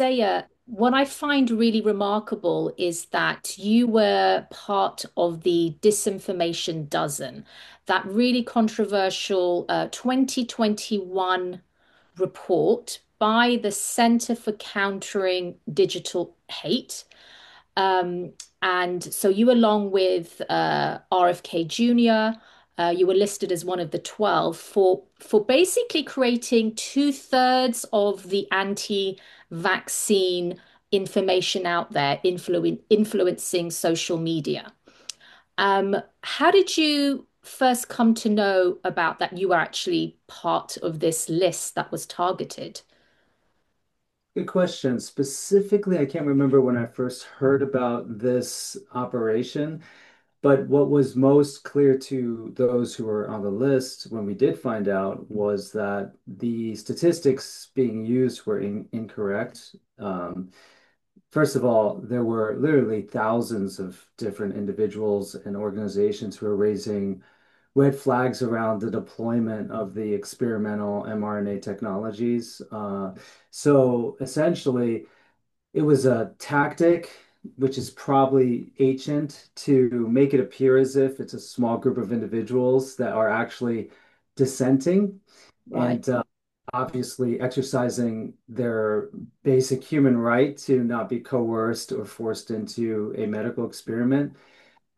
Saya, what I find really remarkable is that you were part of the Disinformation Dozen, that really controversial 2021 report by the Center for Countering Digital Hate. Um, and so you, along with RFK Jr., you were listed as one of the 12 for basically creating two-thirds of the anti-vaccine information out there, influencing social media. How did you first come to know about that you were actually part of this list that was targeted? Good question. Specifically, I can't remember when I first heard about this operation, but what was most clear to those who were on the list when we did find out was that the statistics being used were incorrect. First of all, there were literally thousands of different individuals and organizations who were raising red flags around the deployment of the experimental mRNA technologies. So essentially, it was a tactic which is probably ancient to make it appear as if it's a small group of individuals that are actually dissenting Right. and obviously exercising their basic human right to not be coerced or forced into a medical experiment.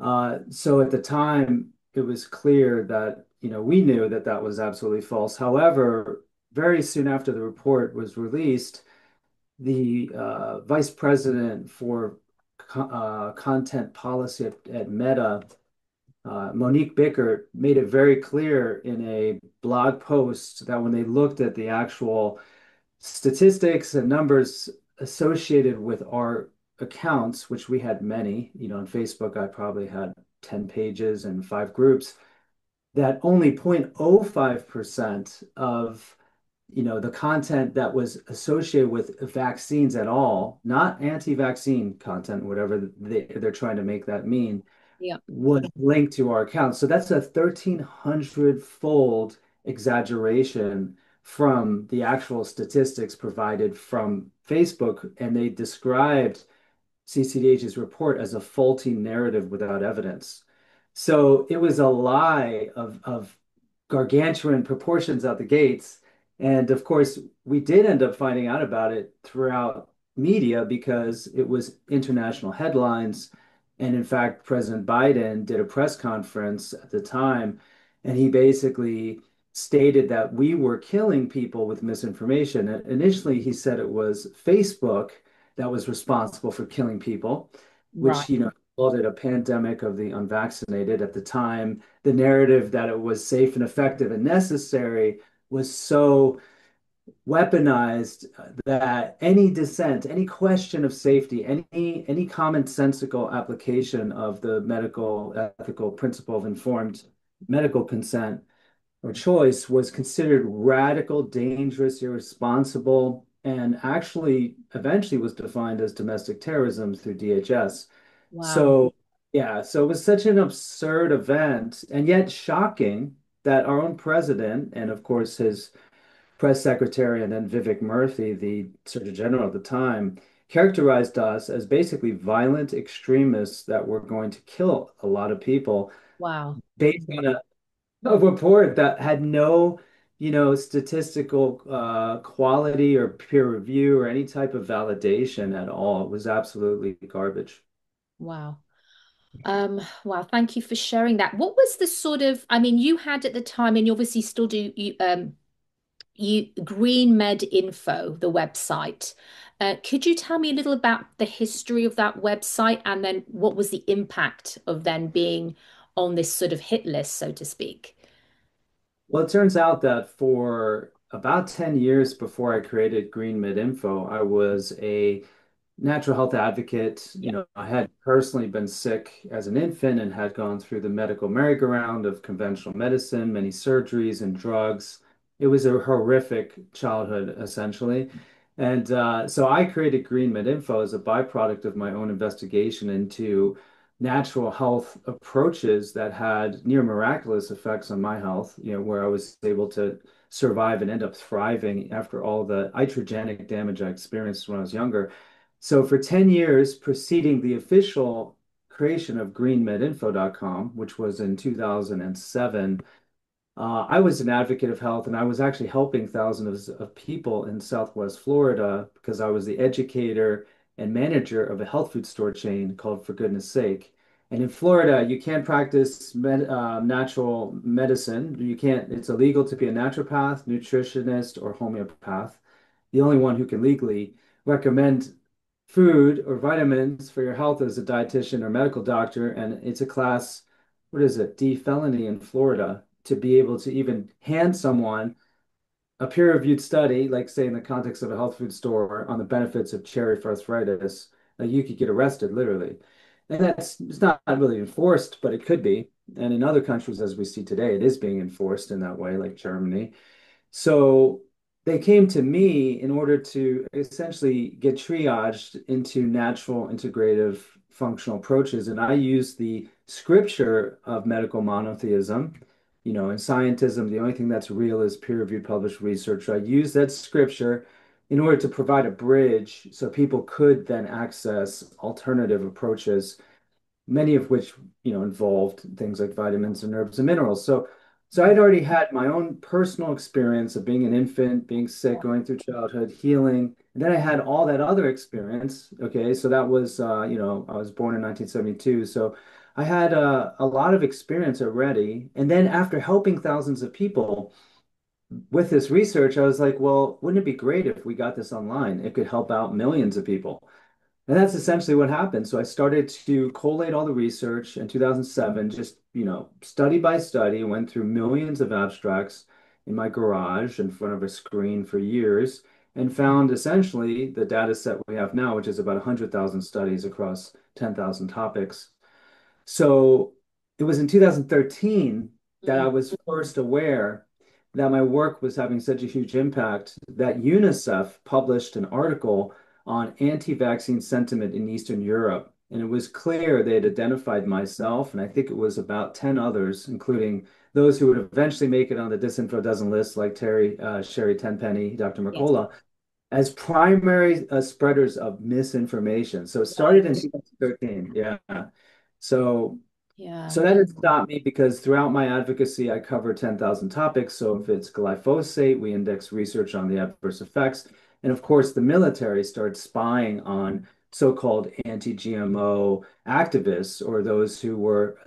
So at the time, it was clear that, we knew that that was absolutely false. However, very soon after the report was released, the vice president for content policy at Meta, Monique Bickert, made it very clear in a blog post that when they looked at the actual statistics and numbers associated with our accounts, which we had many, on Facebook, I probably had 10 pages and five groups, that only 0.05% of the content that was associated with vaccines at all, not anti-vaccine content, whatever they're trying to make that mean, Yeah. was linked to our account. So that's a 1,300 fold exaggeration from the actual statistics provided from Facebook. And they described CCDH's report as a faulty narrative without evidence. So it was a lie of gargantuan proportions out the gates. And of course, we did end up finding out about it throughout media because it was international headlines. And in fact, President Biden did a press conference at the time, and he basically stated that we were killing people with misinformation. Initially, he said it was Facebook that was responsible for killing people, which, Right. called it a pandemic of the unvaccinated. At the time, the narrative that it was safe and effective and necessary was so weaponized that any dissent, any question of safety, any commonsensical application of the medical ethical principle of informed medical consent or choice was considered radical, dangerous, irresponsible, and actually eventually was defined as domestic terrorism through DHS. Wow. So, yeah, so it was such an absurd event, and yet shocking that our own president, and of course his press secretary, and then Vivek Murthy, the Surgeon General at the time, characterized us as basically violent extremists that were going to kill a lot of people Wow. based on a report that had no, statistical quality or peer review or any type of validation at all. It was absolutely garbage. Wow. Wow, thank you for sharing that. What was the sort of, I mean, you had at the time, and you obviously still do, you GreenMedInfo, the website. Could you tell me a little about the history of that website and then what was the impact of then being on this sort of hit list, so to speak? Well, it turns out that for about 10 years before I created GreenMedInfo, I was a natural health advocate. Yeah. I had personally been sick as an infant and had gone through the medical merry-go-round of conventional medicine, many surgeries and drugs. It was a horrific childhood, essentially. And so I created Green Med Info as a byproduct of my own investigation into natural health approaches that had near miraculous effects on my health, where I was able to survive and end up thriving after all the iatrogenic damage I experienced when I was younger. So for 10 years preceding the official creation of GreenMedInfo.com, which was in 2007, I was an advocate of health, and I was actually helping thousands of people in Southwest Florida because I was the educator and manager of a health food store chain called For Goodness Sake. And in Florida, you can't practice natural medicine. You can't, it's illegal to be a naturopath, nutritionist, or homeopath. The only one who can legally recommend food or vitamins for your health is a dietitian or medical doctor. And it's a class, what is it, D felony in Florida to be able to even hand someone a peer-reviewed study, like say in the context of a health food store, on the benefits of cherry for arthritis. Like you could get arrested literally. And that's it's not really enforced, but it could be. And in other countries, as we see today, it is being enforced in that way, like Germany. So they came to me in order to essentially get triaged into natural, integrative, functional approaches. And I use the scripture of medical monotheism. In scientism, the only thing that's real is peer-reviewed published research. So I use that scripture in order to provide a bridge so people could then access alternative approaches, many of which involved things like vitamins and herbs and minerals. So I'd already had my own personal experience of being an infant, being sick, going through childhood, healing, and then I had all that other experience. Okay, so that was I was born in 1972, so I had a lot of experience already. And then after helping thousands of people with this research, I was like, well, wouldn't it be great if we got this online? It could help out millions of people. And that's essentially what happened. So I started to collate all the research in 2007, just, study by study, went through millions of abstracts in my garage in front of a screen for years, and found essentially the data set we have now, which is about 100,000 studies across 10,000 topics. So it was in 2013 that I Mm. was first aware that my work was having such a huge impact that UNICEF published an article on anti-vaccine sentiment in Eastern Europe. And it was clear they had identified myself, and I think it was about 10 others, including those who would eventually make it on the Disinfo Dozen list, like Sherry Tenpenny, Dr. Yes. Mercola, as primary spreaders of misinformation. So it Right. started in 2013. Yeah. So Yeah. so that has stopped me because throughout my advocacy, I cover 10,000 topics. So if it's glyphosate, we index research on the adverse effects. And of course, the military starts spying on so-called anti-GMO activists or those who were,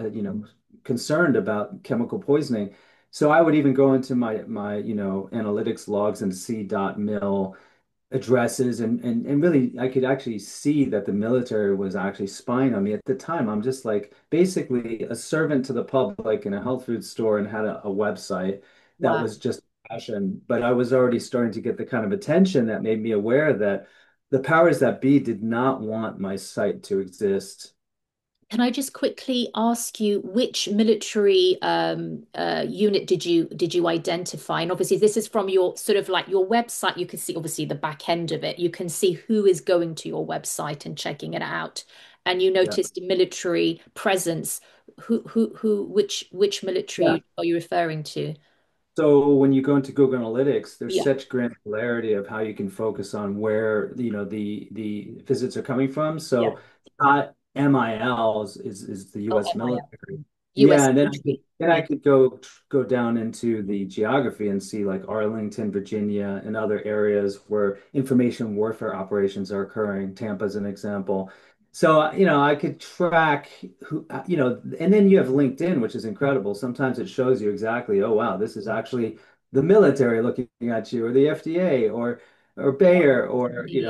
concerned about chemical poisoning. So I would even go into my analytics logs and see .mil addresses and really I could actually see that the military was actually spying on me at the time. I'm just like basically a servant to the public in a health food store and had a website that Wow. was just passion. But I was already starting to get the kind of attention that made me aware that the powers that be did not want my site to exist. Can I just quickly ask you which military unit did you identify? And obviously, this is from your sort of like your website. You can see obviously the back end of it. You can see who is going to your website and checking it out. And you Yeah. noticed the military presence. Which Yeah. military are you referring to? So when you go into Google Analytics, there's Yeah. such granularity of how you can focus on where, the visits are coming from. Yeah. So MIL is the Oh, US MIL. military. US Yeah, and then I could military. then I Yeah. could go down into the geography and see like Arlington, Virginia, and other areas where information warfare operations are occurring. Tampa's an example. So, I could track who, and then you have LinkedIn, which is incredible. Sometimes it shows you exactly, oh, wow, this is actually the military looking at you, or the FDA, or Bayer, or, Really.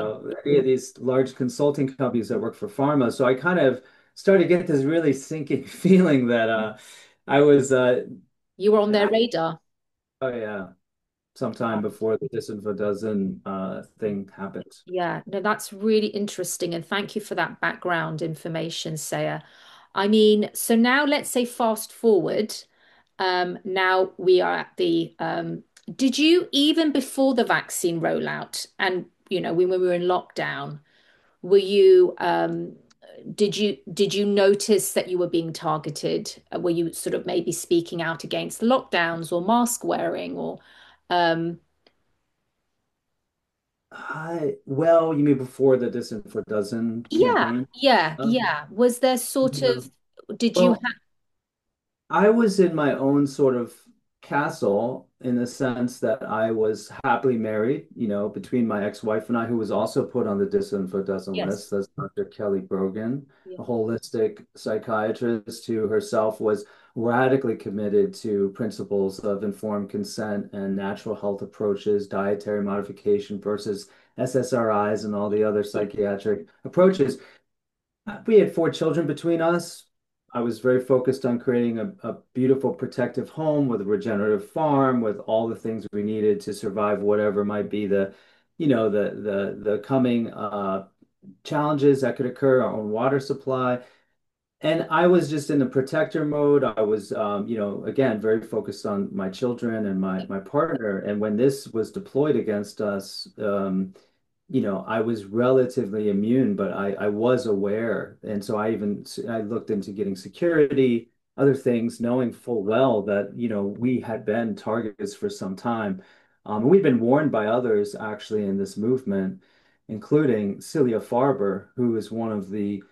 any of these large consulting companies that work for pharma. So I kind of started to get this really sinking feeling that I was, You were on their I- radar. oh yeah, sometime before the Disinfo Dozen thing happened. Yeah, no, that's really interesting. And thank you for that background information, Saya. I mean, so now let's say fast forward. Now we are at did you even before the vaccine rollout and when we were in lockdown, were you did you notice that you were being targeted? Were you sort of maybe speaking out against lockdowns or mask wearing or um Well, you mean before the Disinfo Dozen yeah, campaign? yeah, Uh, yeah. Was there sort yeah. of did you Well, I was in my own sort of castle in the sense that I was happily married, between my ex-wife and I, who was also put on the Disinfo Dozen yes. list. That's Dr. Kelly Brogan, Yeah. a holistic psychiatrist who herself was radically committed to principles of informed consent and natural health approaches, dietary modification versus SSRIs and all the other psychiatric approaches. We had four children between us. I was very focused on creating a beautiful protective home with a regenerative farm with all the things we needed to survive whatever might be the coming challenges that could occur, our own water supply. And I was just in the protector mode. I was, again, very focused on my children and my partner. And when this was deployed against us, I was relatively immune, but I was aware. And so I looked into getting security, other things, knowing full well that, we had been targets for some time. We've been warned by others actually in this movement, including Celia Farber, who is one of the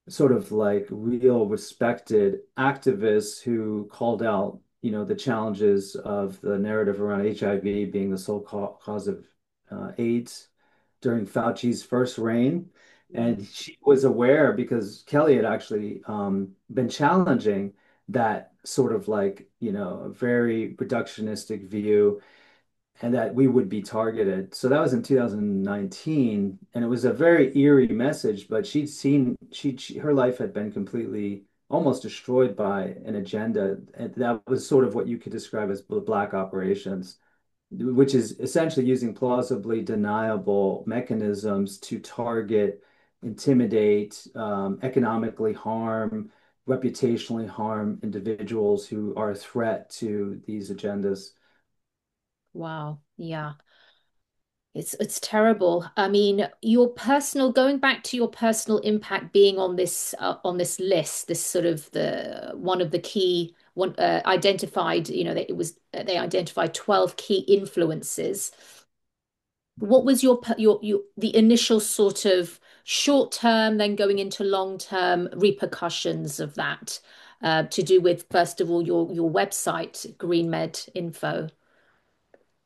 sort of like real respected activists who called out, the challenges of the narrative around HIV being the sole cause of AIDS during Fauci's first reign. And she was aware because Kelly had actually been challenging that sort of like, very reductionistic view and that we would be targeted. So that was in 2019, and it was a very eerie message, but she'd seen her life had been completely almost destroyed by an agenda, and that was sort of what you could describe as black operations, which is essentially using plausibly deniable mechanisms to target, intimidate, economically harm, reputationally harm individuals who are a threat to these agendas. Wow. Yeah. It's terrible. I mean, your personal going back to your personal impact being on this list, this sort of the one of the key one identified, that it was they identified 12 key influences. What was your the initial sort of short term, then going into long term repercussions of that to do with first of all your website, GreenMedInfo?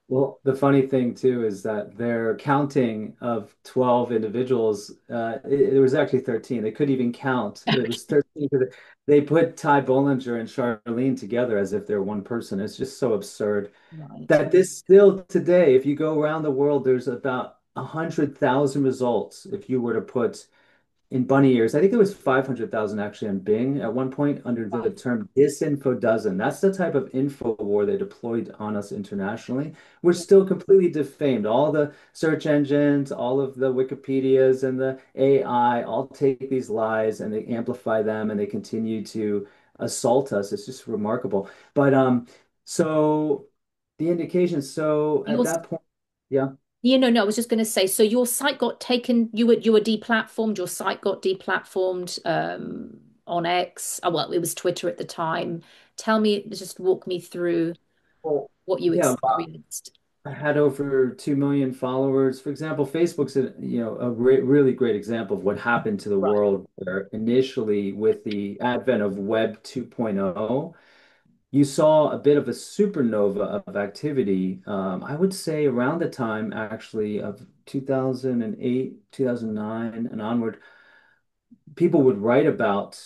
Well, the funny thing too is that their counting of 12 individuals, it was actually 13. They couldn't even count. It was 13 because they put Ty Bollinger and Charlene together as if they're one person. It's just so absurd Right. that this still today, if you go around the world, there's about 100,000 results if you were to put in bunny ears. I think there was 500,000 actually on Bing at one point under the term Disinfo Dozen. That's the type of info war they deployed on us internationally. We're still completely defamed. All the search engines, all of the Wikipedias and the AI all take these lies and they amplify them and they continue to assault us. It's just remarkable. But so the indication, so at Your that point, yeah. no, I was just going to say, so your site got taken, you were deplatformed, your site got deplatformed on X. Oh, well, it was Twitter at the time. Tell me, just walk me through Well, what you yeah, experienced. I had over 2 million followers. For example, Facebook's a really great example of what happened to the Right. world where initially with the advent of Web 2.0, you saw a bit of a supernova of activity. I would say around the time actually of 2008, 2009 and onward, people would write about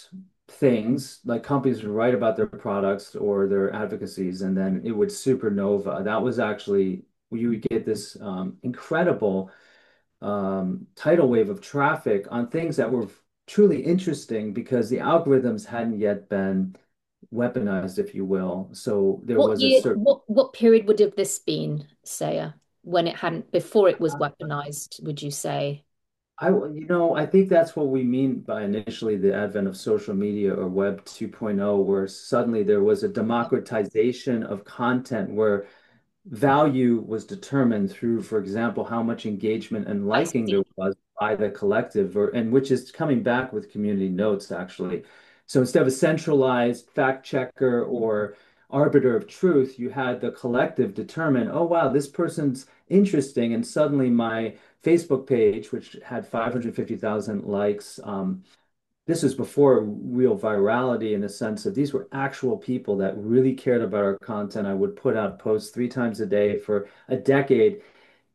things, like companies would write about their products or their advocacies, and then it would supernova. That was actually you would get this incredible tidal wave of traffic on things that were truly interesting because the algorithms hadn't yet been weaponized, if you will. So there What was a year, certain what period would have this been, Saya, when it hadn't, before it was weaponized, would you say? I think that's what we mean by initially the advent of social media or Web 2.0, where suddenly there was a democratization of content where value was determined through, for example, how much engagement and I liking there see. was by the collective, and which is coming back with community notes, actually. So instead of a centralized fact checker or arbiter of truth, you had the collective determine, oh, wow, this person's interesting. And suddenly my Facebook page, which had 550,000 likes, this was before real virality in the sense that these were actual people that really cared about our content. I would put out posts 3 times a day for a decade,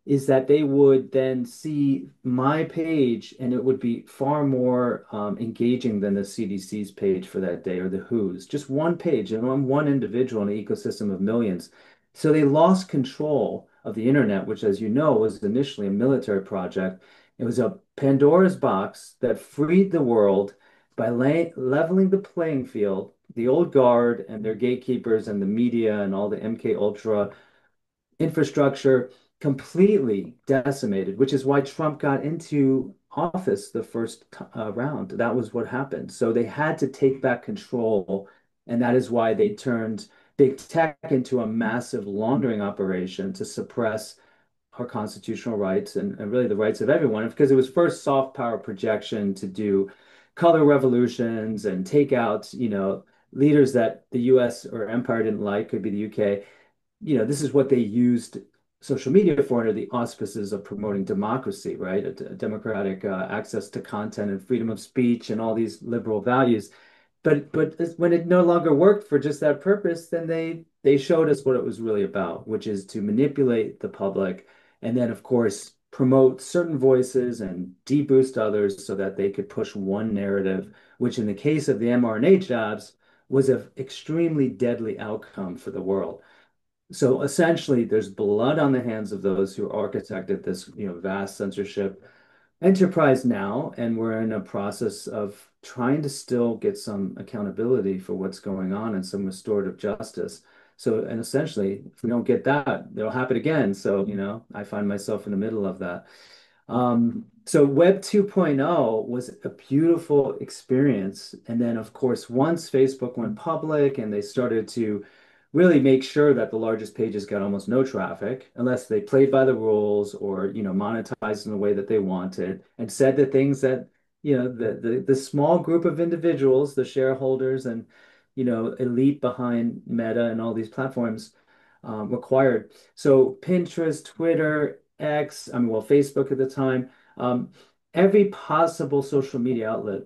is that they would then see my page and it would be far more engaging than the CDC's page for that day or the WHO's. Just one page, and I'm one individual in an ecosystem of millions. So they lost control of the internet, which, as you know, was initially a military project. It was a Pandora's box that freed the world by leveling the playing field. The old guard and their gatekeepers and the media and all the MK Ultra infrastructure completely decimated, which is why Trump got into office the first round. That was what happened. So they had to take back control, and that is why they turned big tech into a massive laundering operation to suppress our constitutional rights and really the rights of everyone. Because it was first soft power projection to do color revolutions and take out, leaders that the US or empire didn't like, could be the UK. This is what they used social media for under the auspices of promoting democracy, right? A democratic access to content and freedom of speech and all these liberal values. But when it no longer worked for just that purpose, then they showed us what it was really about, which is to manipulate the public and then, of course, promote certain voices and deboost others so that they could push one narrative, which in the case of the mRNA jabs was an extremely deadly outcome for the world. So essentially, there's blood on the hands of those who architected this, vast censorship enterprise now, and we're in a process of trying to still get some accountability for what's going on and some restorative justice. So, and essentially, if we don't get that, it'll happen again. So, I find myself in the middle of that. So Web 2.0 was a beautiful experience. And then, of course, once Facebook went public and they started to really make sure that the largest pages got almost no traffic unless they played by the rules or, monetized in the way that they wanted and said the things that, the small group of individuals, the shareholders and, elite behind Meta and all these platforms required. So Pinterest, Twitter, X, I mean, well, Facebook at the time, um, every possible social media outlet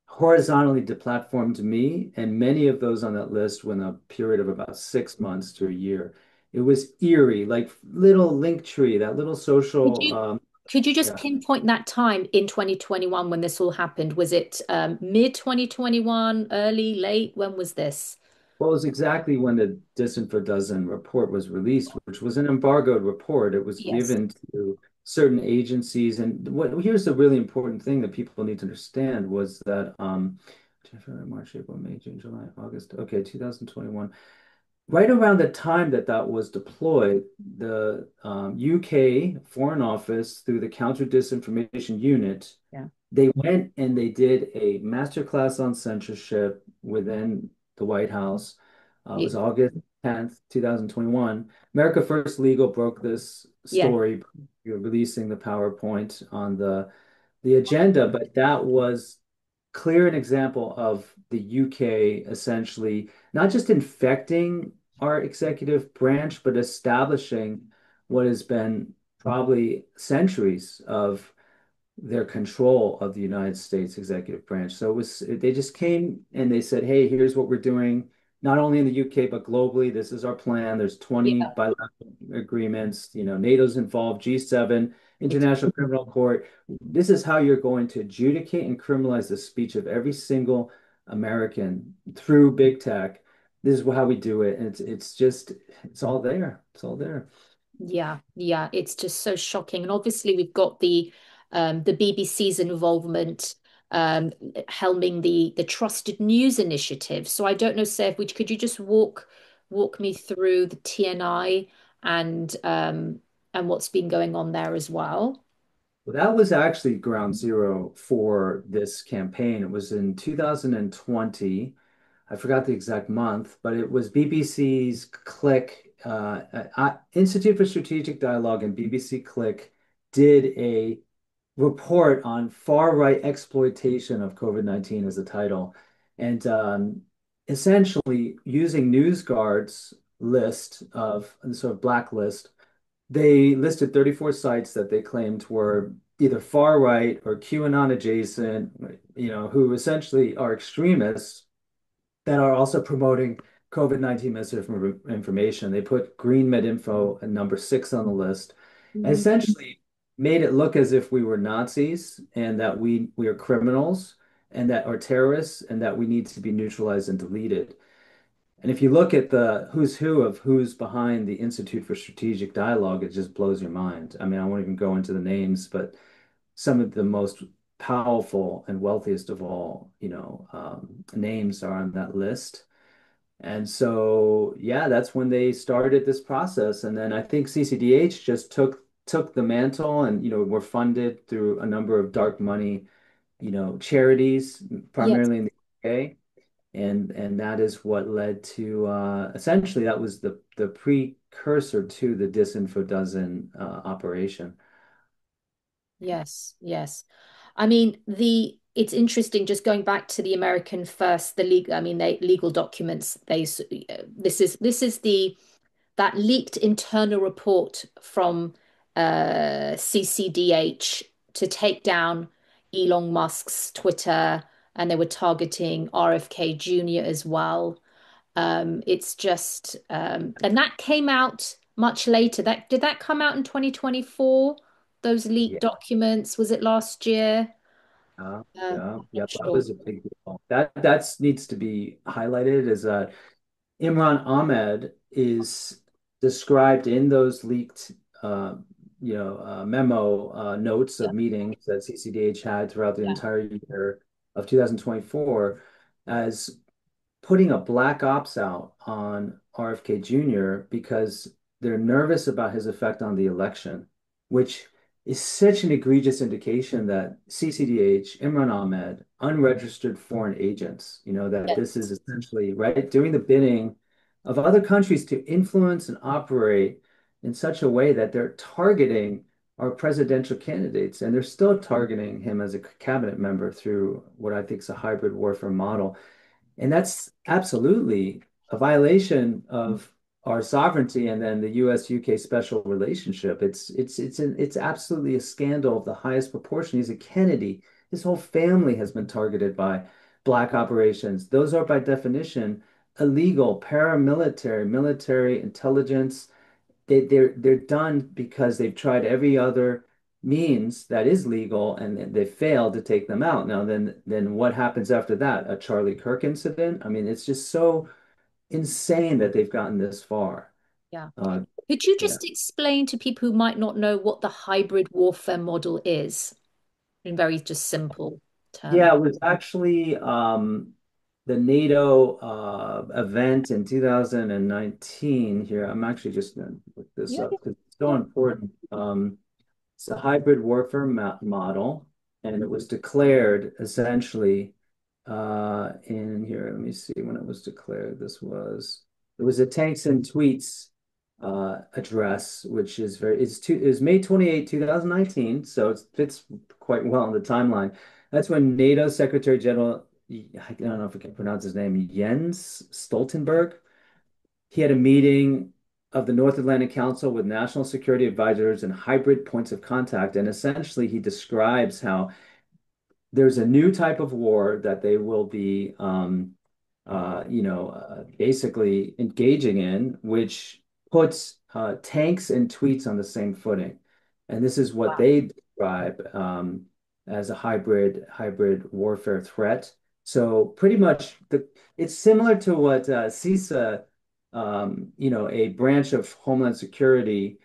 horizontally deplatformed me, and many of those on that list within a period of about 6 months to a year. It was eerie, like little link tree, that little Could social, you could you just yeah. pinpoint that time in 2021 when this all happened? Was it mid 2021, early, late? When was this? Well, it was exactly when the Disinformation Dozen report was released, which was an embargoed report. It was Yes. given to certain agencies. And here's the really important thing that people need to understand was that January, March, April, May, June, July, August. Okay, 2021. Right around the time that that was deployed, the UK Foreign Office, through the Counter Disinformation Unit, Yeah. they went and they did a masterclass on censorship within the White House. It Yeah. was August 10th, 2021. America First Legal broke this Yeah. story, releasing the PowerPoint on the agenda, but that was clear an example of the UK essentially not just infecting our executive branch, but establishing what has been probably centuries of their control of the United States executive branch. So they just came and they said, "Hey, here's what we're doing, not only in the UK but globally. This is our plan. There's 20 Yeah. bilateral agreements. NATO's involved, G7, Ex- International Criminal Court. This is how you're going to adjudicate and criminalize the speech of every single American through big tech. This is how we do it, and it's just it's all there. It's all there." Yeah, yeah, it's just so shocking. And obviously we've got the BBC's involvement helming the Trusted News Initiative. So I don't know, Seth, which could you just walk me through the TNI and what's been going on there as well? Well, that was actually ground zero for this campaign. It was in 2020. I forgot the exact month, but it was BBC's Click, Institute for Strategic Dialogue and BBC Click did a report on far-right exploitation of COVID-19 as the title. And essentially using NewsGuard's list of sort of blacklist, they listed 34 sites that they claimed were either far right or QAnon adjacent, who essentially are extremists that are also promoting COVID-19 misinformation. They put GreenMedInfo at number 6 on the list, and Mhm. essentially made it look as if we were Nazis and that we are criminals and that are terrorists and that we need to be neutralized and deleted. And if you look at the who's who of who's behind the Institute for Strategic Dialogue, it just blows your mind. I mean, I won't even go into the names, but some of the most powerful and wealthiest of all, names are on that list. And so, yeah, that's when they started this process. And then I think CCDH just took the mantle and, were funded through a number of dark money, charities, Yes, primarily in the UK. And that is what led to essentially that was the precursor to the Disinfo Dozen operation. yes, yes. I mean, it's interesting just going back to the American first, the legal, I mean, they legal documents, this is the that leaked internal report from CCDH to take down Elon Musk's Twitter, and they were targeting RFK Jr. as well. It's just, and that came out much later. That did that come out in 2024? Those leaked Yeah, documents, was it last year? yeah, I'm yeah. not That sure. was a big deal. That needs to be highlighted as Imran Ahmed is described in those leaked, memo notes Yeah, of meetings that CCDH had throughout the yeah, entire year of 2024 as putting a black ops out on RFK Jr. because they're nervous about his effect on the election, which is such an egregious indication that CCDH, Imran Ahmed, unregistered foreign agents, that yeah, this is essentially right doing the bidding of other countries to influence and operate in such a way that they're targeting our presidential candidates, and they're still targeting him as a cabinet member through what I think is a hybrid warfare model. And that's absolutely a violation of our sovereignty and then the US-UK special relationship. It's absolutely a scandal of the highest proportion. He's a Kennedy. His whole family has been targeted by black operations. Those are by definition illegal, paramilitary, military intelligence. They're done because they've tried every other means that is legal and they failed to take them out. Now then what happens after that? A Charlie Kirk incident? I mean, it's just so insane that they've gotten this far. yeah. Uh, Could you yeah. just explain to people who might not know what the hybrid warfare model is in very just simple terms? Yeah, it was actually the NATO event in 2019 here. I'm actually just going to look this Yeah, up because it's so yeah, important. It's a hybrid warfare model, and it was declared essentially in here. Let me see when it was declared. It was a Tanks and Tweets address, which is is May 28, 2019, so it fits quite well in the timeline. That's when NATO Secretary General, I don't know if I can pronounce his name, Jens Stoltenberg, he had a meeting of the North Atlantic Council with national security advisors and hybrid points of contact. And essentially, he describes how there's a new type of war that they will be, basically engaging in, which puts tanks and tweets on the same footing. And this is what they describe as a hybrid warfare threat. So pretty much it's similar to what CISA, a branch of Homeland Security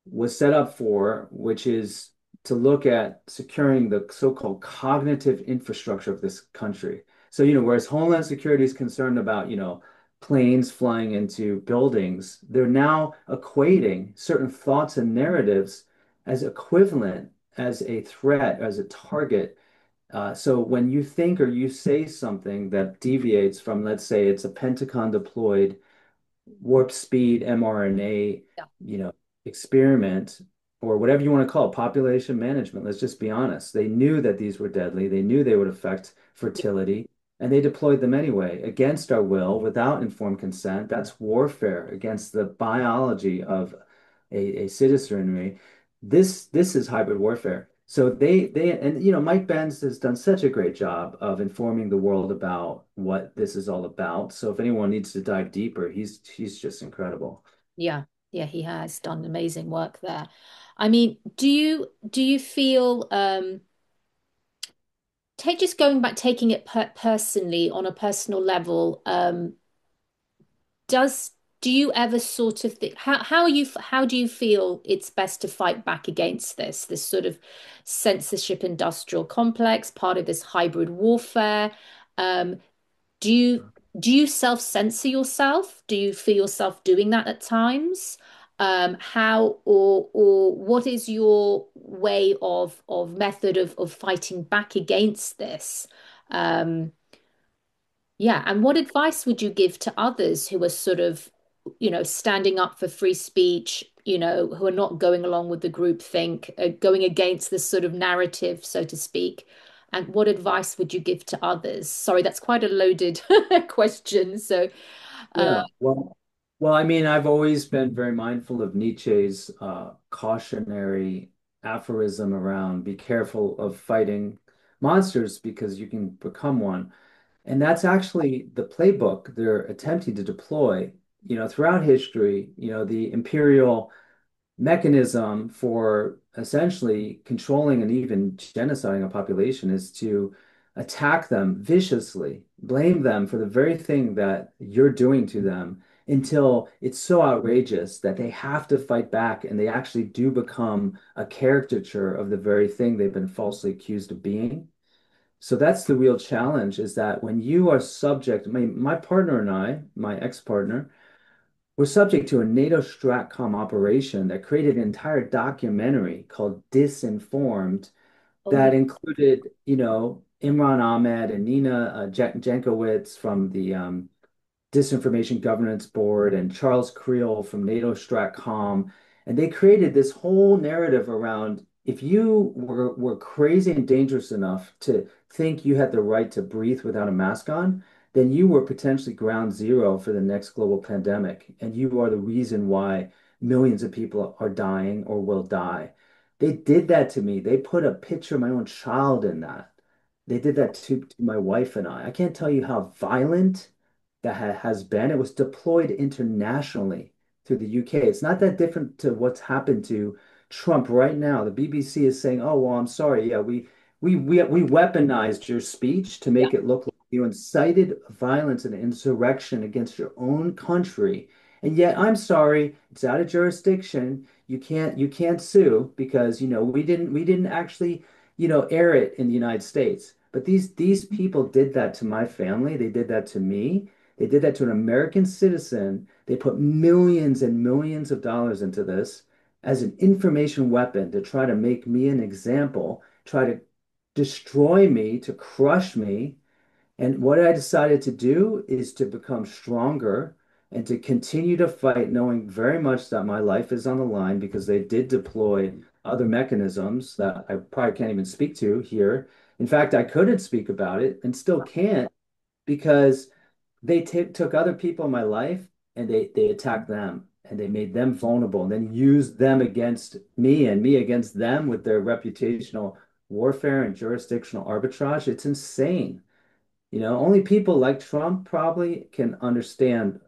was set up for, which is to look at securing the so-called cognitive infrastructure of this country. So, whereas Homeland Security is concerned about, planes flying into buildings, they're now equating certain thoughts and narratives as equivalent as a threat, as a target. So when you think or you say something that deviates from, let's say, it's a Pentagon deployed warp speed mRNA, yeah, you know, experiment, or whatever you want to call it, population management. Let's just be honest. They knew that these were deadly. They knew they would affect fertility, and they deployed them anyway against our will, without informed consent. That's warfare against the biology of a citizenry. This is hybrid warfare. So they and Mike Benz has done such a great job of informing the world about what this is all about. So if anyone needs to dive deeper, he's just incredible. Yeah, yeah, he has done amazing work there. I mean, do you feel take just going back, taking it personally on a personal level, does do you ever sort of think how do you feel it's best to fight back against this sort of censorship industrial complex, part of this hybrid warfare? Um, Do you do you self-censor yourself? Do you feel yourself doing that at times? How or what is your way of method of fighting back against this? Um, yeah, and what advice would you give to others who are sort of, standing up for free speech, who are not going along with the group think, going against this sort of narrative, so to speak? And what advice would you give to others? Sorry, that's quite a loaded question. So, uh, Yeah, well, I mean, I've always been very mindful of Nietzsche's cautionary aphorism around be careful of fighting monsters because you can become one. And that's actually the playbook they're attempting to deploy, throughout history. The imperial mechanism for essentially controlling and even genociding a population is to attack them viciously, blame them for the very thing that you're doing to them until it's so outrageous that they have to fight back and they actually do become a caricature of the very thing they've been falsely accused of being. So that's the real challenge is that when you are subject, my partner and I, my ex-partner, we're subject to a NATO stratcom operation that created an entire documentary called Disinformed oh yeah, that included, Imran Ahmed and Nina Jankowicz from the Disinformation Governance Board and Charles Creel from NATO Stratcom. And they created this whole narrative around if you were crazy and dangerous enough to think you had the right to breathe without a mask on, then you were potentially ground zero for the next global pandemic. And you are the reason why millions of people are dying or will die. They did that to me. They put a picture of my own child in that. They did that to my wife and I. I can't tell you how violent that has been. It was deployed internationally through the UK. It's not that different to what's happened to Trump right now. The BBC is saying, "Oh, well, I'm sorry. Yeah, we weaponized your speech to yeah, make it look like you incited violence and insurrection against your own country." And yet, I'm sorry, it's out of jurisdiction. You can't sue because we didn't actually air it in the United States. But these people did that to my family. They did that to me. They did that to an American citizen. They put millions and millions of dollars into this as an information weapon to try to make me an example, try to destroy me, to crush me. And what I decided to do is to become stronger and to continue to fight, knowing very much that my life is on the line because they did deploy other mechanisms that I probably can't even speak to here. In fact, I couldn't speak about it and still can't because they took other people in my life and they attacked them and they made them vulnerable and then used them against me and me against them with their reputational warfare and jurisdictional arbitrage. It's insane. Only people like Trump probably can understand,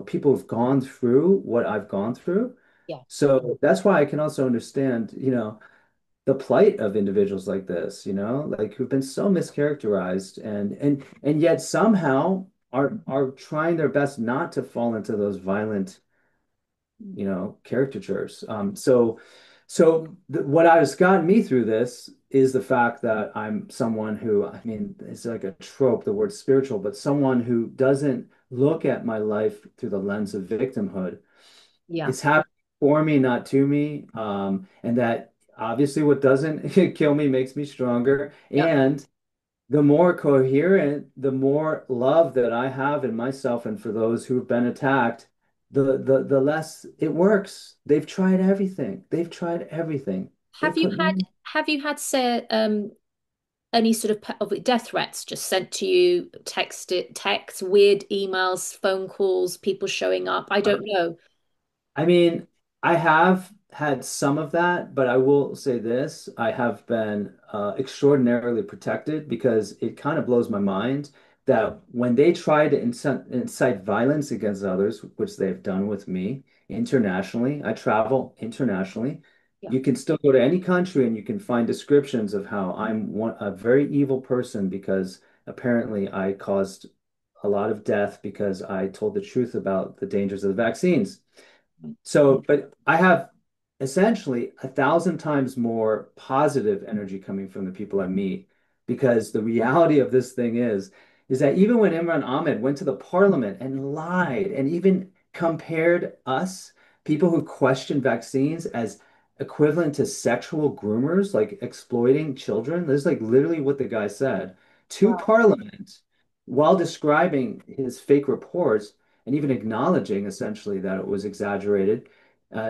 people who've gone through what I've gone through. yeah, So that's why I can also understand, the plight of individuals like this, like who've been so mischaracterized and yet somehow are trying their best not to fall into those violent, caricatures. What has gotten me through this is the fact that I'm someone who, I mean, it's like a trope, the word spiritual, but someone who doesn't look at my life through the lens of victimhood. yeah, It's happening for me, not to me. And that obviously what doesn't kill me makes me stronger. yeah, And the more coherent, the more love that I have in myself and for those who've been attacked, the less it works. They've tried everything. They've tried everything. They Have you put had me. have you had say any sort of death threats just sent to you, text, weird emails, phone calls, people showing up? I don't know. I mean, I have had some of that, but I will say this, I have been extraordinarily protected because it kind of blows my mind that when they try to incite violence against others, which they've done with me internationally, I travel internationally. Yeah. You can still go to any country and you can find descriptions of how a very evil person because apparently I caused a lot of death because I told the truth about the dangers of the vaccines. So, but I have essentially 1,000 times more positive energy coming from the people I meet because the reality of this thing is that even when Imran Ahmed went to the parliament and lied and even compared us, people who question vaccines, as equivalent to sexual groomers, like exploiting children, this is like literally what the guy said to Wow. parliament while describing his fake reports and even acknowledging essentially that it was exaggerated,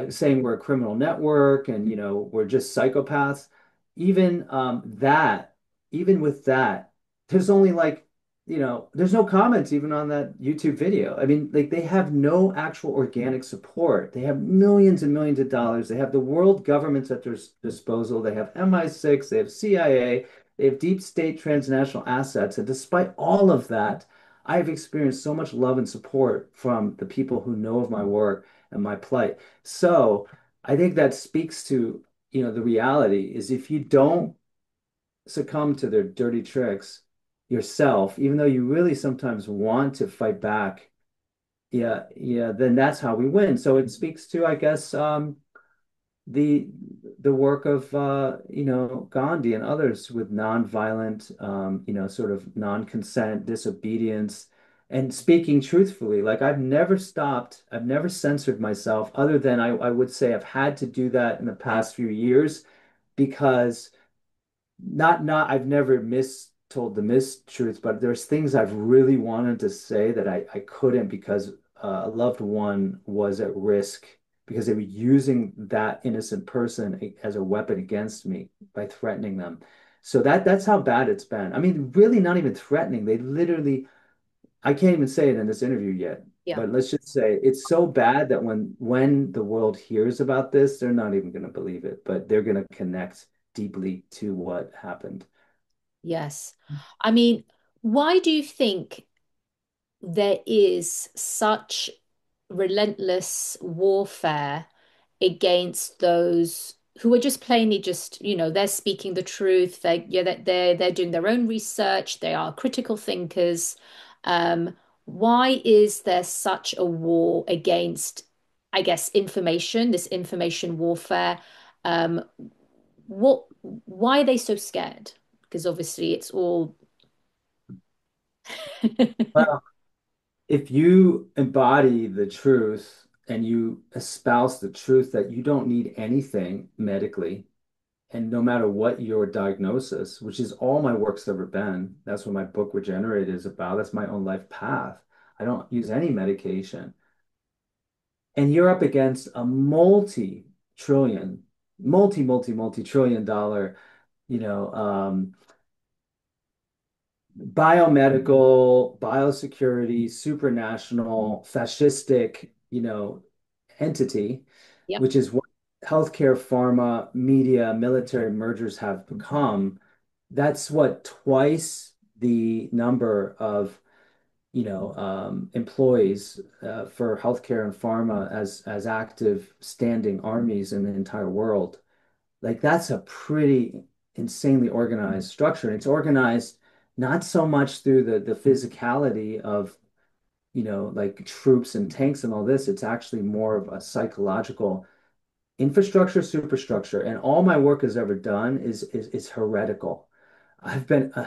saying we're a criminal network and we're just psychopaths. Even even with that, there's only like there's no comments even on that YouTube video. I mean, like they have no actual organic support. They have millions and millions of dollars. They have the world governments at their disposal. They have MI6, they have CIA, they have deep state transnational assets. And despite all of that, I've experienced so much love and support from the people who know of my work and my plight. So I think that speaks to, the reality is if you don't succumb to their dirty tricks yourself, even though you really sometimes want to fight back, yeah, yeah, then that's how we win. So it speaks to, I guess, the the work of Gandhi and others with nonviolent sort of non-consent disobedience and speaking truthfully. Like I've never censored myself other than I would say I've had to do that in the past few years because not I've never mistold the mistruths, but there's things I've really wanted to say that I couldn't because a loved one was at risk because they were using that innocent person as a weapon against me by threatening them. So that's how bad it's been. I mean, really not even threatening. They literally, I can't even say it in this interview yet, Yeah. but let's just say it's so bad that when the world hears about this, they're not even going to believe it, but they're going to connect deeply to what happened. Yes. I mean, why do you think there is such relentless warfare against those who are just plainly just, they're speaking the truth. They're doing their own research. They are critical thinkers. Why is there such a war against, I guess, information, this information warfare? Um, why are they so scared? Because obviously it's all Well, if you embody the truth and you espouse the truth that you don't need anything medically, and no matter what your diagnosis, which is all my work's ever been, that's what my book Regenerate is about. That's my own life path. I don't use any medication. And you're up against a multi-trillion, multi-trillion dollar, you know, biomedical, biosecurity, supranational, fascistic, entity, Yep. which is what healthcare, pharma, media, military mergers have become. That's what twice the number of employees for healthcare and pharma as active standing armies in the entire world. Like that's a pretty insanely organized structure. And it's organized not so much through the physicality of, like troops and tanks and all this. It's actually more of a psychological infrastructure, superstructure. And all my work has ever done is heretical. I've been a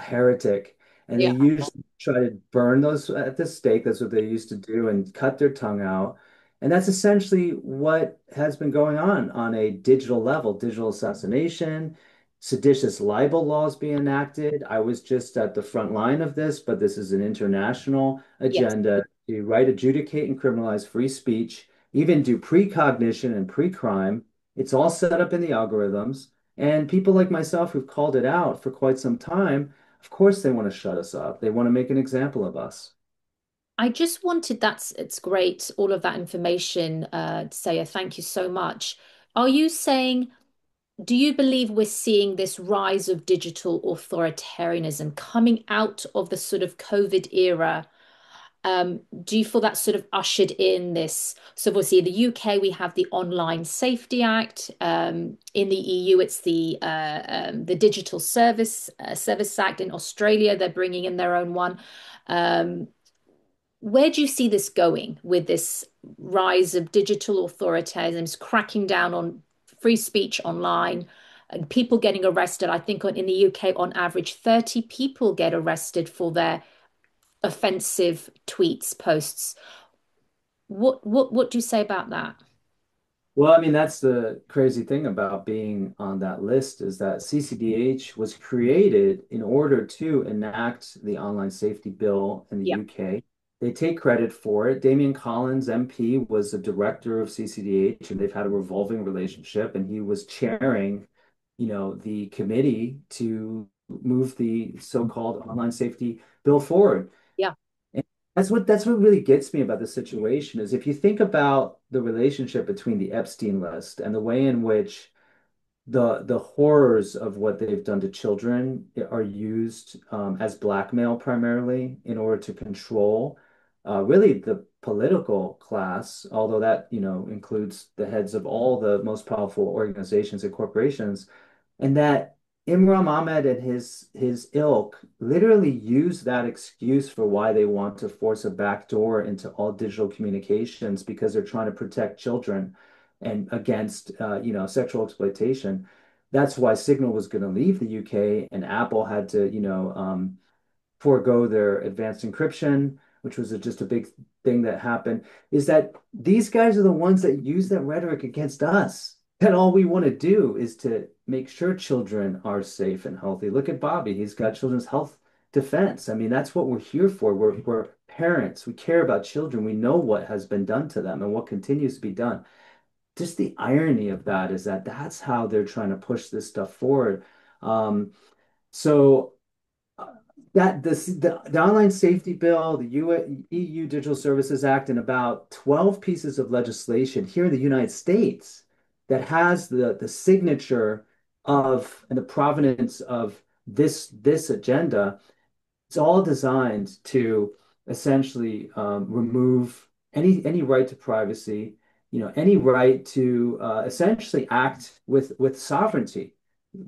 heretic, and they Yeah. usually try to burn those at the stake. That's what they used to do, and cut their tongue out. And that's essentially what has been going on a digital level, digital assassination, seditious libel laws being enacted. I was just at the front line of this, but this is an international Yes. agenda. to, right, adjudicate and criminalize free speech, even do precognition and pre-crime. It's all set up in the algorithms. And people like myself who've called it out for quite some time, of course they want to shut us up. They want to make an example of us. I just wanted it's great, all of that information, Saya. Thank you so much. Are you saying, do you believe we're seeing this rise of digital authoritarianism coming out of the sort of COVID era? Do you feel that sort of ushered in this? So obviously in the UK we have the Online Safety Act. In the EU it's the Digital Service Act. In Australia they're bringing in their own one. Um, where do you see this going with this rise of digital authoritarianism, cracking down on free speech online, and people getting arrested? I think in the UK, on average, 30 people get arrested for their offensive tweets, posts. What do you say about that? Well, I mean, that's the crazy thing about being on that list is that CCDH was created in order to enact the online safety bill in the Yeah, UK. They take credit for it. Damian Collins, MP, was the director of CCDH, and they've had a revolving relationship, and he was chairing, the committee to move the so-called online safety bill forward. yeah, And that's what really gets me about the situation is if you think about the relationship between the Epstein list and the way in which the horrors of what they've done to children are used as blackmail primarily in order to control really the political class, although that includes the heads of all the most powerful organizations and corporations, and that Imran Ahmed and his ilk literally use that excuse for why they want to force a backdoor into all digital communications because they're trying to protect children and against sexual exploitation. That's why Signal was going to leave the UK and Apple had to forego their advanced encryption, which was just a big thing that happened, is that these guys are the ones that use that rhetoric against us. And all we want to do is to make sure children are safe and healthy. Look at Bobby. He's got children's health defense. I mean, that's what we're here for. We're parents. We care about children. We know what has been done to them and what continues to be done. Just the irony of that is that that's how they're trying to push this stuff forward. Um, so that the online safety bill, the EU Digital Services Act, and about 12 pieces of legislation here in the United States that has the signature of and the provenance of this agenda. It's all designed to essentially remove any right to privacy, any right to essentially act with sovereignty.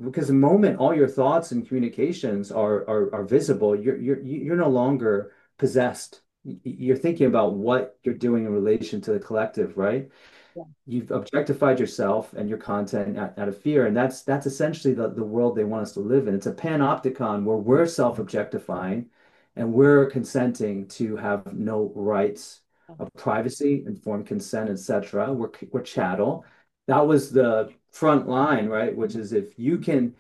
Because the moment all your thoughts and communications are visible, you're no longer possessed. You're thinking about what you're doing in relation to the collective, right? yeah, You've objectified yourself and your content out of fear, and that's essentially the world they want us to live in. It's a panopticon where we're self-objectifying and we're consenting to have no rights of privacy, informed consent, etc. We're chattel. That was the front line, right? Which is if you can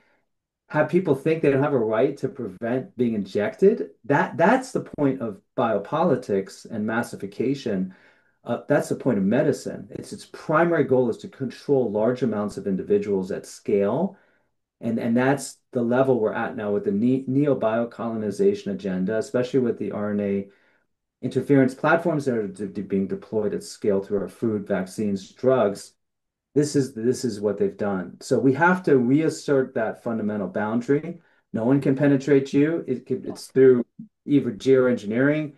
have people think they don't have a right to prevent being injected, that's the point of biopolitics and massification. That's the point of medicine. Its primary goal is to control large amounts of individuals at scale, and that's the level we're at now with the neo-biocolonization agenda, especially with the RNA interference platforms that are being deployed at scale through our food, vaccines, drugs. This is what they've done. So we have to reassert that fundamental boundary. No one can penetrate you. It's through either geoengineering,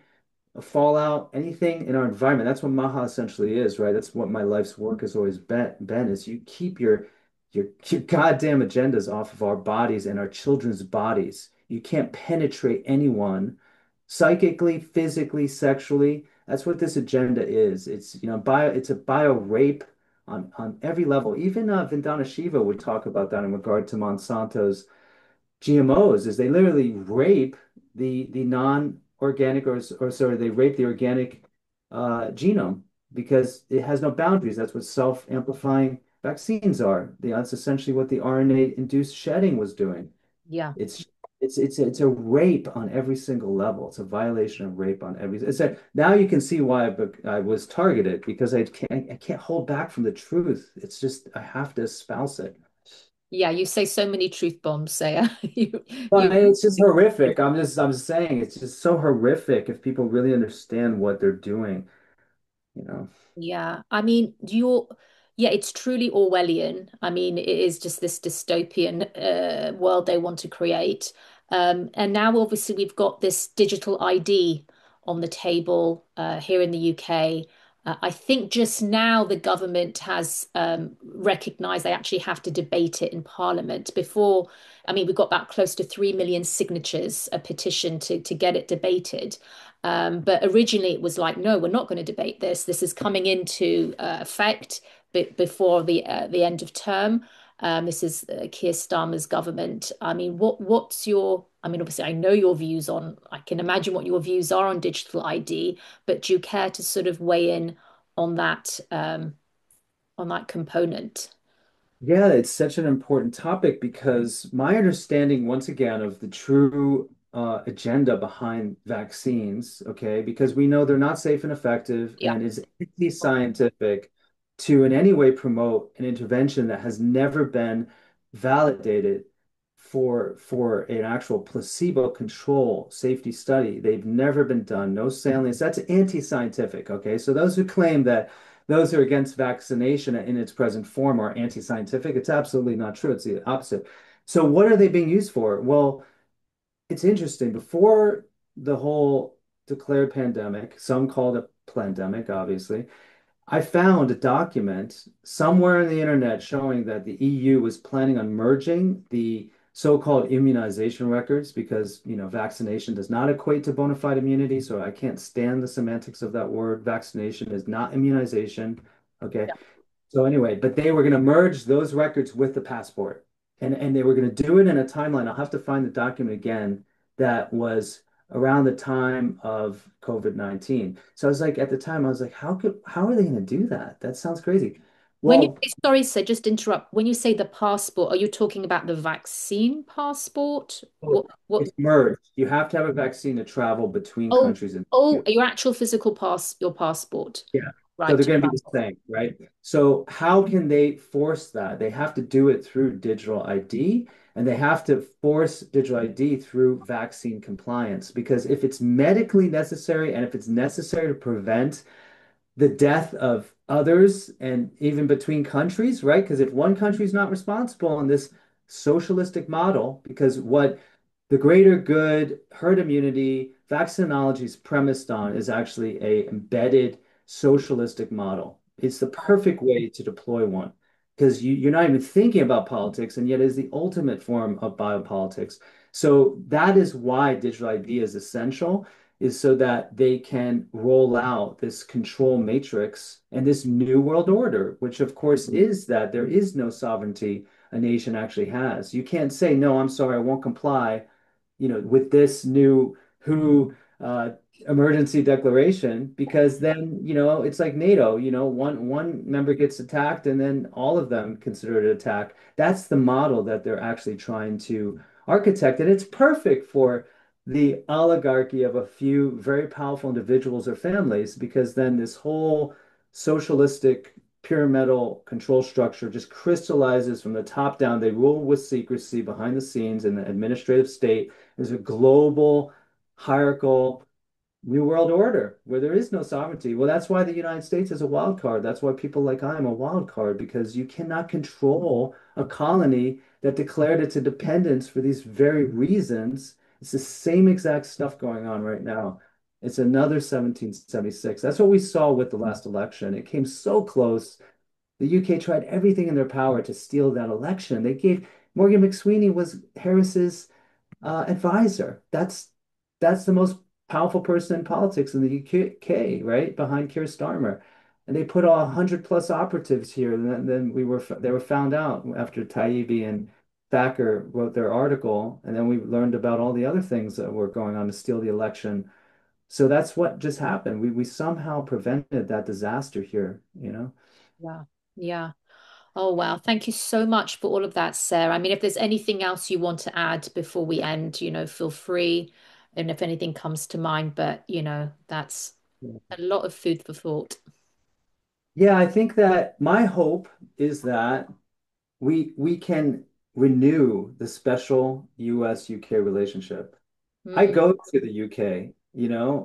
a fallout, anything in our environment. That's what Maha essentially is, right? That's what my life's work has always been is you keep your goddamn agendas off of our bodies and our children's bodies. You can't penetrate anyone psychically, physically, sexually. That's what this agenda is. It's a bio rape on every level. Even Vandana Shiva would talk about that in regard to Monsanto's GMOs, is they literally rape the non-organic or sorry, they rape the organic genome because it has no boundaries. That's what self-amplifying vaccines are. That's essentially what the RNA-induced shedding was doing. yeah. It's It's a rape on every single level. It's a violation of rape on every. It's a, now you can see why I was targeted because I can't hold back from the truth. It's just I have to espouse it. Yeah, you say so many truth bombs, Saya. You, But it's just horrific. I'm just saying it's just so horrific if people really understand what they're doing, you know. yeah. I mean, yeah, it's truly Orwellian. I mean, it is just this dystopian world they want to create. And now, obviously, we've got this digital ID on the table here in the UK. I think just now the government has recognized they actually have to debate it in Parliament. Before, I mean, we got about close to 3 million signatures, a petition to get it debated. But originally it was like, no, we're not going to debate this. This is coming into effect before the end of term. This is Keir Starmer's government. I mean, what's your? I mean, obviously, I know your views on. I can imagine what your views are on digital ID, but do you care to sort of weigh in on that component? Yeah, it's such an important topic because my understanding, once again, of the true agenda behind vaccines, okay, because we know they're not safe and effective Yeah. and is anti-scientific to in any way promote an intervention that has never been validated for an actual placebo control safety study. They've never been done, no salience. That's anti-scientific, okay? So those who claim that those who are against vaccination in its present form are anti-scientific. It's absolutely not true. It's the opposite. So what are they being used for? Well, it's interesting. Before the whole declared pandemic, some called it plandemic, obviously, I found a document somewhere on the internet showing that the EU was planning on merging the so-called immunization records because, vaccination does not equate to bona fide immunity. So I can't stand the semantics of that word. Vaccination is not immunization. Okay. Yeah. So anyway, but they were going to merge those records with the passport. And they were going to do it in a timeline. I'll have to find the document again that was around the time of COVID-19. So I was like, at the time, I was like, how are they going to do that? That sounds crazy. When you Well, say, sorry, sir, just interrupt. When you say the passport, are you talking about the vaccine passport? What? it's merged. You have to have a vaccine to travel between Oh, countries in the oh, EU. your actual physical your passport. Yeah. So Right. they're To going to be the travel. same, right? So how can they force that? They have to do it through digital ID, and they have to force digital ID through vaccine compliance. Because if it's medically necessary and if it's necessary to prevent the death of others and even between countries, right? Because if one country is not responsible in this socialistic model, because what the greater good, herd immunity, vaccinology is premised on is actually a embedded socialistic model. It's the perfect way to deploy one because you're not even thinking about politics, and yet is the ultimate form of biopolitics. So that is why digital ID is essential, is so that they can roll out this control matrix and this new world order, which of course is that there is no sovereignty a nation actually has. You can't say, no, I'm sorry, I won't comply, with this new WHO emergency declaration, because then, it's like NATO, one member gets attacked and then all of them consider it an attack. That's the model that they're actually trying to architect, and it's perfect for the oligarchy of a few very powerful individuals or families, because then this whole socialistic pyramidal control structure just crystallizes from the top down. They rule with secrecy behind the scenes in the administrative state. There's a global hierarchical New World Order where there is no sovereignty. Well, that's why the United States is a wild card. That's why people like I am a wild card, because you cannot control a colony that declared its independence for these very reasons. It's the same exact stuff going on right now. It's another 1776. That's what we saw with the last election. It came so close. The UK tried everything in their power to steal that election. They gave Morgan McSweeney was Harris's advisor. That's the most powerful person in politics in the UK, right? Behind Keir Starmer. And they put 100 plus operatives here. And then they were found out after Taibbi and Thacker wrote their article. And then we learned about all the other things that were going on to steal the election. So that's what just happened. We somehow prevented that disaster here, you know? Yeah. Yeah. Oh, wow. Thank you so much for all of that, Sarah. I mean, if there's anything else you want to add before we end, feel free. And if anything comes to mind, but that's a lot of food for thought. Yeah, I think that my hope is that we can renew the special US UK relationship. I Mm. go to the UK,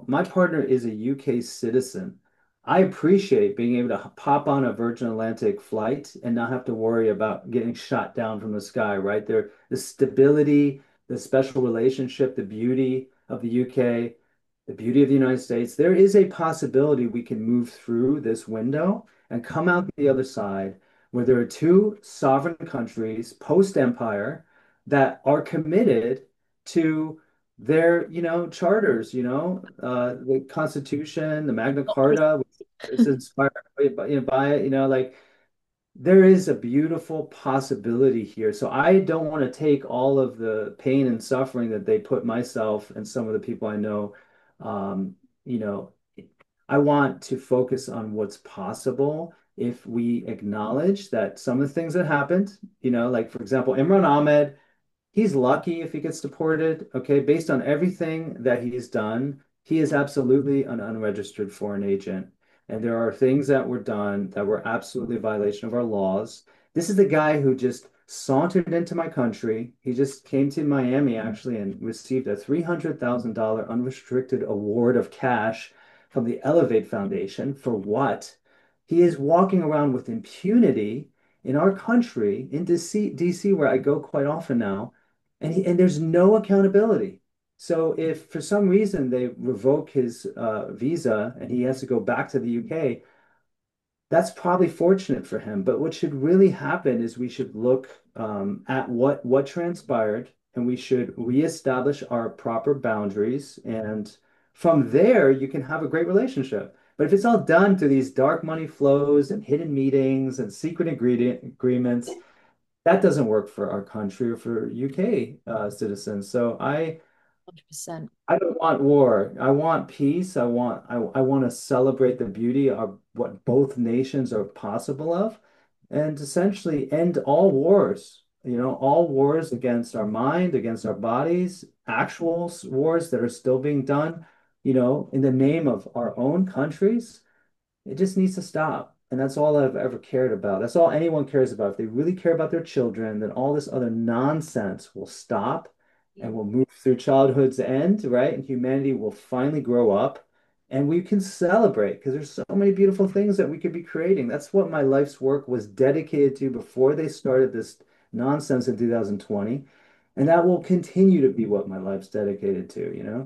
my partner is a UK citizen. I appreciate being able to pop on a Virgin Atlantic flight and not have to worry about getting shot down from the sky, right? There, the stability, the special relationship, the beauty of the UK, the beauty of the United States. There is a possibility we can move through this window and come out the other side where there are two sovereign countries post-empire that are committed to their, charters, the Constitution, the Magna Carta, which is inspired by it, like there is a beautiful possibility here. So I don't want to take all of the pain and suffering that they put myself and some of the people I know, um, you know, I want to focus on what's possible if we acknowledge that some of the things that happened, like for example, Imran Ahmed. He's lucky if he gets deported. Okay, based on everything that he's done, he is absolutely an unregistered foreign agent. And there are things that were done that were absolutely a violation of our laws. This is the guy who just sauntered into my country. He just came to Miami actually and received a $300,000 unrestricted award of cash from the Elevate Foundation. For what? He is walking around with impunity in our country, in DC, where I go quite often now, and there's no accountability. So if for some reason they revoke his visa and he has to go back to the UK, that's probably fortunate for him. But what should really happen is we should look at what transpired, and we should reestablish our proper boundaries. And from there, you can have a great relationship. But if it's all done through these dark money flows and hidden meetings and secret agreements, that doesn't work for our country or for UK citizens. So I 100%. I don't want war. I want peace. I want to celebrate the beauty of what both nations are possible of, and essentially end all wars. All wars against our mind, against our bodies, actual wars that are still being done, in the name of our own countries. It just needs to stop. And that's all I've ever cared about. That's all anyone cares about. If they really care about their children, then all this other nonsense will stop Yeah. and we'll move through childhood's end, right? And humanity will finally grow up and we can celebrate because there's so many beautiful things that we could be creating. That's what my life's work was dedicated to before they started this nonsense in 2020. And that will continue to be what my life's dedicated to,